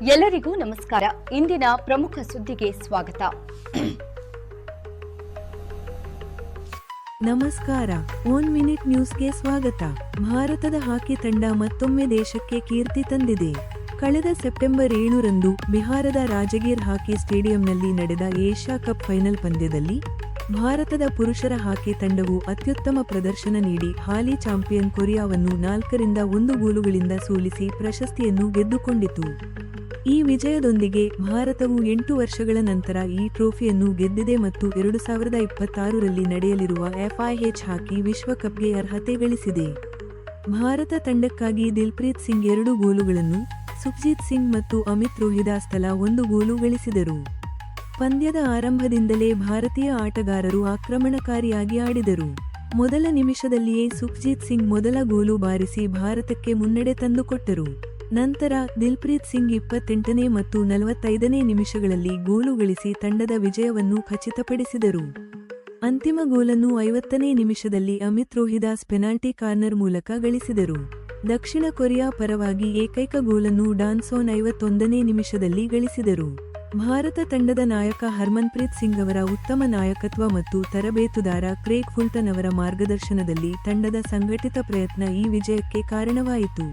ಎಲ್ಲರಿಗೂ ನಮಸ್ಕಾರ. ಇಂದಿನ ಪ್ರಮುಖ ಸುದ್ದಿಗೆ ಸ್ವಾಗತ. ನಮಸ್ಕಾರ. 1 ಮಿನಿಟ್ ನ್ಯೂಸ್ಗೆ ಸ್ವಾಗತ. ಭಾರತದ ಹಾಕಿ ತಂಡ ಮತ್ತೊಮ್ಮೆ ದೇಶಕ್ಕೆ ಕೀರ್ತಿ ತಂದಿದೆ. ಕಳೆದ ಸೆಪ್ಟೆಂಬರ್ 7ರಂದು ಬಿಹಾರದ ರಾಜಗೀರ್ ಹಾಕಿ ಸ್ಟೇಡಿಯಂನಲ್ಲಿ ನಡೆದ ಏಷ್ಯಾ ಕಪ್ ಫೈನಲ್ ಪಂದ್ಯದಲ್ಲಿ ಭಾರತದ ಪುರುಷರ ಹಾಕಿ ತಂಡವು ಅತ್ಯುತ್ತಮ ಪ್ರದರ್ಶನ ನೀಡಿ ಹಾಲಿ ಚಾಂಪಿಯನ್ ಕೊರಿಯಾವನ್ನು 4-1 ಗೋಲುಗಳಿಂದ ಸೋಲಿಸಿ ಪ್ರಶಸ್ತಿಯನ್ನು ಗೆದ್ದುಕೊಂಡಿತು. ಈ ವಿಜಯದೊಂದಿಗೆ ಭಾರತವು 8 ವರ್ಷಗಳ ನಂತರ ಈ ಟ್ರೋಫಿಯನ್ನು ಗೆದ್ದಿದೆ ಮತ್ತು 2026ರಲ್ಲಿ ನಡೆಯಲಿರುವ FIH ಹಾಕಿ ವಿಶ್ವಕಪ್ಗೆ ಅರ್ಹತೆ ಗಳಿಸಿದೆ. ಭಾರತ ತಂಡಕ್ಕಾಗಿ ದಿಲ್ಪ್ರೀತ್ ಸಿಂಗ್ 2 ಗೋಲುಗಳನ್ನು, ಸುಖ್ಜೀತ್ ಸಿಂಗ್ ಮತ್ತು ಅಮಿತ್ ರೋಹಿದಾಸ್ ತಲಾ 1 ಗೋಲು ಗಳಿಸಿದರು. ಪಂದ್ಯದ ಆರಂಭದಿಂದಲೇ ಭಾರತೀಯ ಆಟಗಾರರು ಆಕ್ರಮಣಕಾರಿಯಾಗಿ ಆಡಿದರು. ಮೊದಲ ನಿಮಿಷದಲ್ಲಿಯೇ ಸುಖ್ಜೀತ್ ಸಿಂಗ್ ಮೊದಲ ಗೋಲು ಬಾರಿಸಿ ಭಾರತಕ್ಕೆ ಮುನ್ನಡೆ ತಂದುಕೊಟ್ಟರು. ನಂತರ ದಿಲ್ಪ್ರೀತ್ ಸಿಂಗ್ 28ನೇ ಮತ್ತು 45ನೇ ನಿಮಿಷಗಳಲ್ಲಿ ಗೋಲು ಗಳಿಸಿ ತಂಡದ ವಿಜಯವನ್ನು ಖಚಿತಪಡಿಸಿದರು. ಅಂತಿಮ ಗೋಲನ್ನು 50ನೇ ನಿಮಿಷದಲ್ಲಿ ಅಮಿತ್ ರೋಹಿದಾಸ್ ಪೆನಾಲ್ಟಿ ಕಾರ್ನರ್ ಮೂಲಕ ಗಳಿಸಿದರು. ದಕ್ಷಿಣ ಕೊರಿಯಾ ಪರವಾಗಿ ಏಕೈಕ ಗೋಲನ್ನು ಡಾನ್ಸೋನ್ 51ನೇ ನಿಮಿಷದಲ್ಲಿ ಗಳಿಸಿದರು. ಭಾರತ ತಂಡದ ನಾಯಕ ಹರ್ಮನ್ಪ್ರೀತ್ ಸಿಂಗ್ ಅವರ ಉತ್ತಮ ನಾಯಕತ್ವ ಮತ್ತು ತರಬೇತುದಾರ ಕ್ರೇಗ್ ಫುಲ್ಟನ್ ಅವರ ಮಾರ್ಗದರ್ಶನದಲ್ಲಿ ತಂಡದ ಸಂಘಟಿತ ಪ್ರಯತ್ನ ಈ ವಿಜಯಕ್ಕೆ ಕಾರಣವಾಯಿತು.